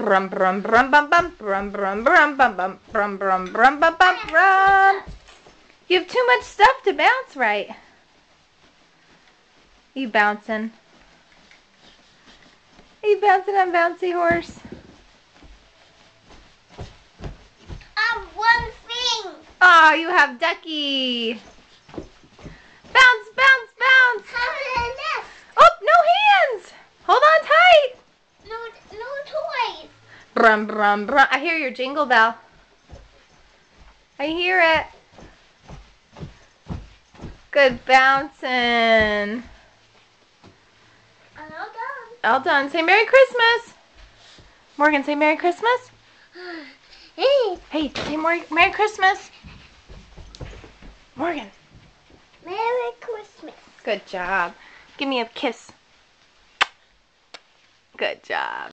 Brum brum brum bum bum brum brum brum bum bum brum brum brum bum bum brum. You have too much stuff to bounce right. You bouncing? Are you bouncing on Bouncy Horse? One thing. Oh, you have Ducky. Bounce, bounce, bounce. Oh, no hands. Hold on tight. No toys. Brum, brum, brum. I hear your jingle bell. I hear it. Good bouncing. All done. All done. Say Merry Christmas. Morgan, say Merry Christmas. Hey. Hey, say Merry Christmas. Morgan. Merry Christmas. Good job. Give me a kiss. Good job.